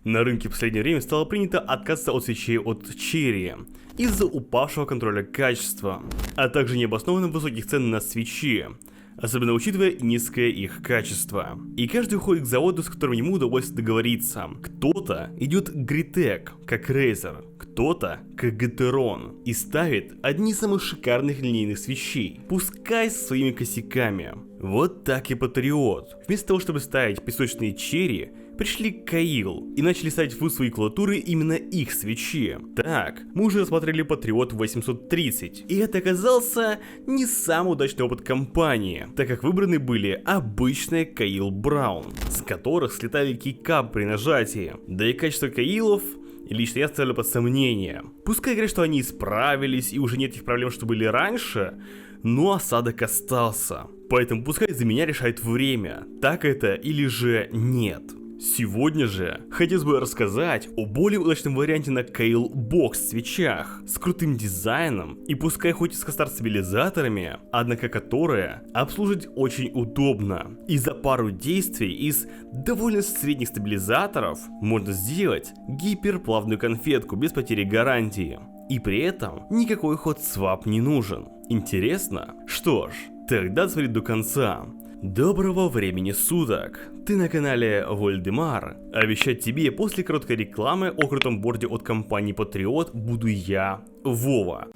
На рынке в последнее время стало принято отказываться от свечей от Cherry из-за упавшего контроля качества, а также необоснованно высоких цен на свечи, особенно учитывая низкое их качество. И каждый уходит к заводу, с которым ему удалось договориться. Кто-то идет к Gritec, как Razer, кто-то к Gateron и ставит одни из самых шикарных линейных свечей, пускай со своими косяками. Вот так и Patriot. Вместо того, чтобы ставить песочные Cherry, пришли к Kail и начали ставить в свои клавиатуры именно их свечи. Так, мы уже рассмотрели Patriot 830, и это оказался не самый удачный опыт компании, так как выбраны были обычные Kail Brown, с которых слетали кейкап при нажатии, да и качество Kail'ов лично я ставлю под сомнение. Пускай говорят, что они исправились и уже нет тех проблем, что были раньше, но осадок остался. Поэтому пускай за меня решает время, так это или же нет. Сегодня же хотелось бы рассказать о более удачном варианте на Kail Box свечах с крутым дизайном и пускай хоть и с кастар-стабилизаторами, однако которые обслуживать очень удобно. И за пару действий из довольно средних стабилизаторов можно сделать гиперплавную конфетку без потери гарантии. И при этом никакой ход-свап не нужен. Интересно? Что ж, тогда смотри до конца. Доброго времени суток! Ты на канале Вольдемар, а вещать тебе после короткой рекламы о крутом борде от компании Patriot буду я, Вова.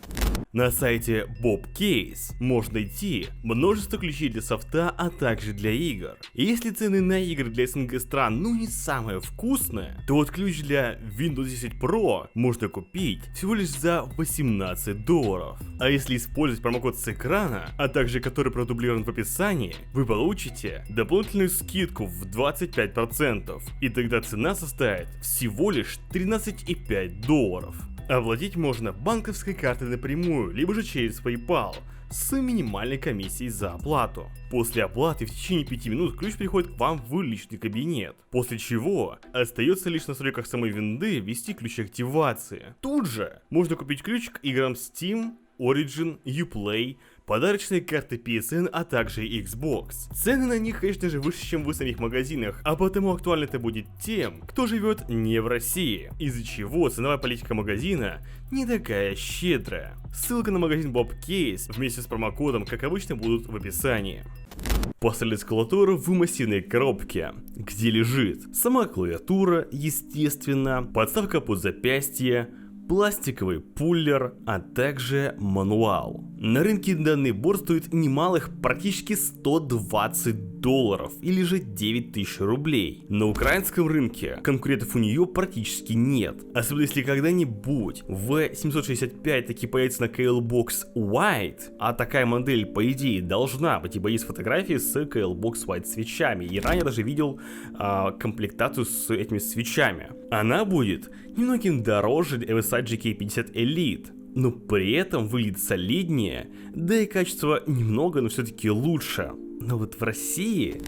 На сайте Bobcase можно найти множество ключей для софта, а также для игр. И если цены на игры для СНГ стран не самые вкусные, то вот ключ для Windows 10 Pro можно купить всего лишь за $18. А если использовать промокод с экрана, а также который продублирован в описании, вы получите дополнительную скидку в 25%. И тогда цена составит всего лишь $13,5. Оплатить можно банковской картой напрямую, либо же через PayPal, с минимальной комиссией за оплату. После оплаты в течение 5 минут ключ приходит к вам в личный кабинет, после чего остается лишь на настройках самой винды ввести ключ активации. Тут же можно купить ключ к играм Steam, Origin, Uplay, подарочные карты PSN, а также Xbox. Цены на них, конечно же, выше, чем в самих магазинах, а потому актуально это будет тем, кто живет не в России, из-за чего ценовая политика магазина не такая щедрая. Ссылка на магазин Bobcase вместе с промокодом, как обычно, будут в описании. Поставили клавиатуру в массивной коробке, где лежит сама клавиатура, естественно, подставка под запястье, пластиковый пуллер, а также мануал. На рынке данный борт стоит немалых практически $120 или же 9000 рублей. На украинском рынке конкурентов у нее практически нет. Особенно если когда-нибудь V765 таки появится на Kail Box White, а такая модель по идее должна быть, ибо есть фотографии с Kail Box White свечами. И ранее даже видел комплектацию с этими свечами. Она будет немногим дороже MSI GK50 Elite, но при этом выглядит солиднее, да и качество немного, но все-таки лучше. Но вот в России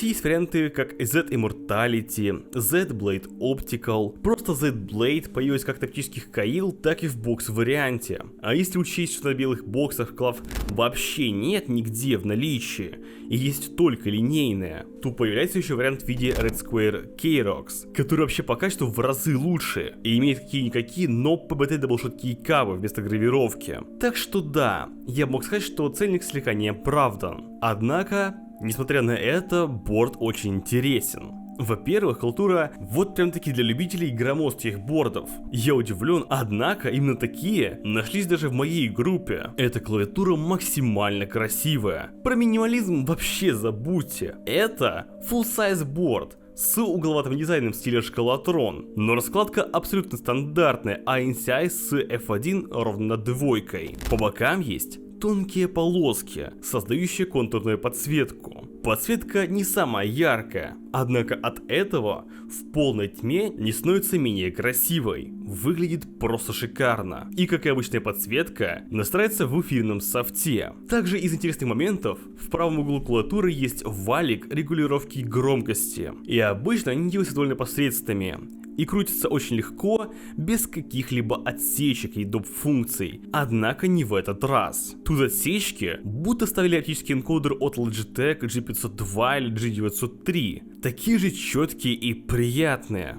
есть варианты как Z Immortality, Z Blade Optical, просто Z Blade появилась как тактических Kail, так и в бокс варианте. А если учесть, что на белых боксах клав вообще нет нигде в наличии, и есть только линейная, то появляется еще вариант в виде Red Square K-Rox, который вообще по качеству в разы лучше, и имеет какие-никакие, но PBT даблшот кейкабы вместо гравировки. Так что да, я мог сказать, что ценник слегка не оправдан. Однако, несмотря на это, борд очень интересен. Во-первых, клавиатура вот прям таки для любителей громоздких бордов. Я удивлен, однако именно такие нашлись даже в моей группе. Эта клавиатура максимально красивая. Про минимализм вообще забудьте. Это full-size борд с угловатым дизайном в стиле шкалатрон, но раскладка абсолютно стандартная, а NCI с F1 ровно над двойкой. По бокам есть тонкие полоски, создающие контурную подсветку. Подсветка не самая яркая, однако от этого в полной тьме не становится менее красивой. Выглядит просто шикарно. И как и обычная подсветка, настраивается в эфирном софте. Также из интересных моментов, в правом углу клавиатуры есть валик регулировки громкости. И обычно они делаются довольно посредственными. И крутится очень легко, без каких-либо отсечек и доп. Функций. Однако не в этот раз. Тут отсечки будто ставили оптический энкодер от Logitech G502 или G903. Такие же четкие и приятные.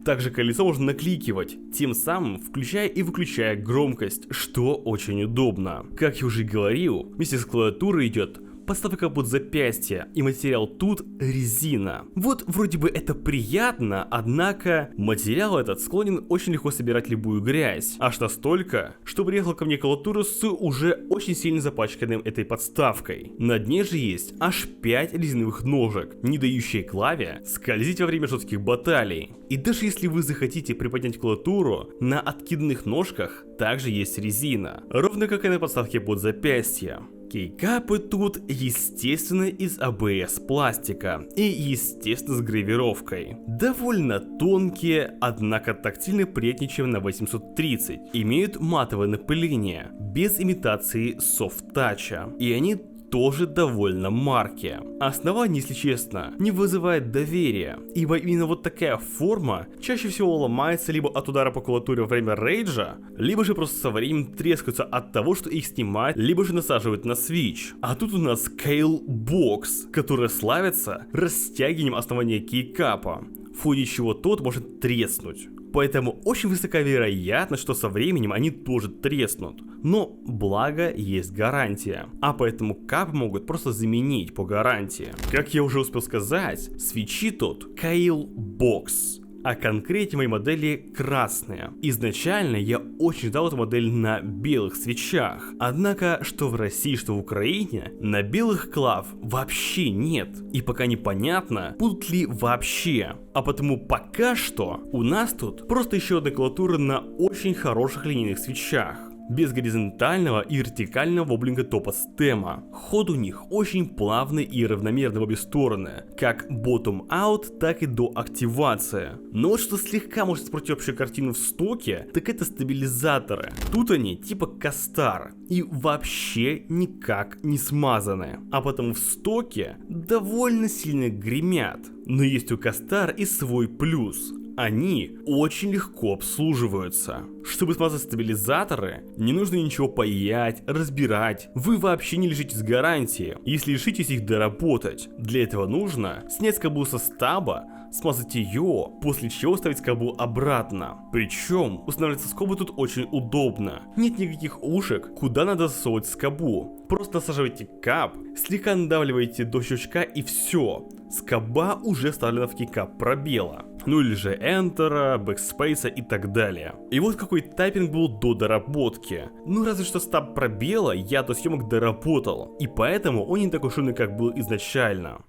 Также колесо можно накликивать, тем самым включая и выключая громкость, что очень удобно. Как я уже говорил, вместе с клавиатурой идет подставка под запястье, и материал тут резина. Вот вроде бы это приятно, однако материал этот склонен очень легко собирать любую грязь. Аж настолько, что приехала ко мне клавиатура с уже очень сильно запачканным этой подставкой. На дне же есть аж 5 резиновых ножек, не дающие клаве скользить во время жестких баталий. И даже если вы захотите приподнять клавиатуру, на откидных ножках также есть резина, ровно как и на подставке под запястье. Кейкапы тут, естественно, из ABS пластика и, естественно, с гравировкой. Довольно тонкие, однако тактильно приятнее, чем на 830. Имеют матовое напыление, без имитации софт-тача. И они тоже довольно марки. Основание, если честно, не вызывает доверия, ибо именно вот такая форма чаще всего ломается либо от удара по клавиатуре во время рейджа, либо же просто со временем трескаются от того, что их снимают, либо же насаживают на свич. А тут у нас Scale Box, которая славится растягиванием основания кейкапа, в ходе чего тот может треснуть. Поэтому очень высока вероятность, что со временем они тоже треснут. Но благо есть гарантия, а поэтому кап могут просто заменить по гарантии. Как я уже успел сказать, свечи тут Scale Box. А конкретнее моей модели красные. Изначально я очень ждал эту модель на белых свечах. Однако, что в России, что в Украине, на белых клав вообще нет. И пока непонятно, будут ли вообще. А потому пока что у нас тут просто еще одна клавиатура на очень хороших линейных свечах. Без горизонтального и вертикального воблинга топа стема. Ход у них очень плавный и равномерный в обе стороны, как bottom-out, так и до активации. Но вот что слегка может испортить общую картину в стоке, так это стабилизаторы. Тут они типа кастар и вообще никак не смазаны, а потому в стоке довольно сильно гремят. Но есть у кастар и свой плюс. Они очень легко обслуживаются. Чтобы смазать стабилизаторы, не нужно ничего паять, разбирать. Вы вообще не лишитесь гарантии, если решитесь их доработать. Для этого нужно снять скобу со стаба, смазать ее, после чего ставить скобу обратно. Причем устанавливаться скобу тут очень удобно. Нет никаких ушек, куда надо засовывать скобу. Просто насаживаете кап, слегка надавливаете до щелчка и все. Скоба уже вставлена в кейкап пробела. Ну или же Enter, Backspace и так далее. И вот какой тайпинг был до доработки. Ну разве что стаб пробела я до съемок доработал. И поэтому он не такой шумный, как был изначально.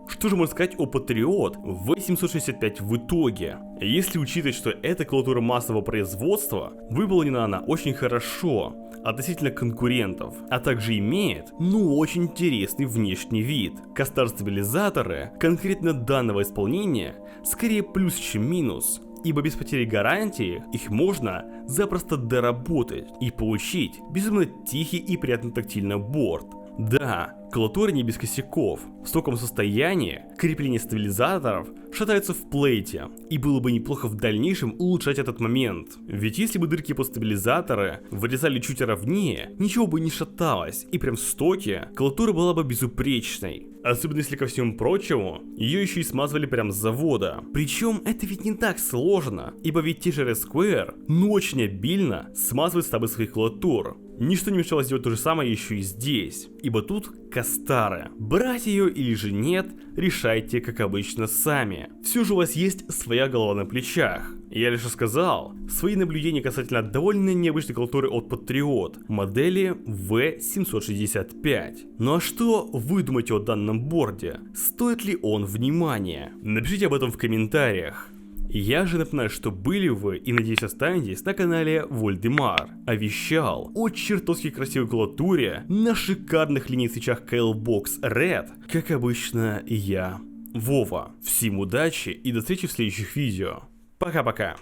Что же можно сказать о Patriot V765 в итоге? Если учитывать, что эта клавиатура массового производства, выполнена она очень хорошо относительно конкурентов, а также имеет, очень интересный внешний вид. Кастар-стабилизаторы конкретно данного исполнения скорее плюс, чем минус, ибо без потери гарантии их можно запросто доработать и получить безумно тихий и приятный тактильный борт. Да, Клавиатура не без косяков. В стоком состоянии крепление стабилизаторов шатается в плейте, и было бы неплохо в дальнейшем улучшать этот момент. Ведь если бы дырки под стабилизаторы вырезали чуть ровнее, ничего бы не шаталось, и прям в стоке клавиатура была бы безупречной. Особенно если ко всему прочему, ее еще и смазывали прям с завода. Причем это ведь не так сложно, ибо ведь те же Red Square, ну очень обильно смазывают стабы своих клавиатур. Ничто не мешало сделать то же самое еще и здесь, ибо тут Кастары. Брать ее или же нет, решайте как обычно сами. Все же у вас есть своя голова на плечах. Я лишь сказал свои наблюдения касательно довольно необычной клавиатуры от Patriot, модели V765. Ну а что вы думаете о данном борде? Стоит ли он внимания? Напишите об этом в комментариях. Я же напоминаю, что были вы и надеюсь останетесь на канале Вольдемар. А вещал о чертовски красивой клавиатуре на шикарных линейных свечах KLBox Red, как обычно я, Вова. Всем удачи и до встречи в следующих видео. Пока-пока.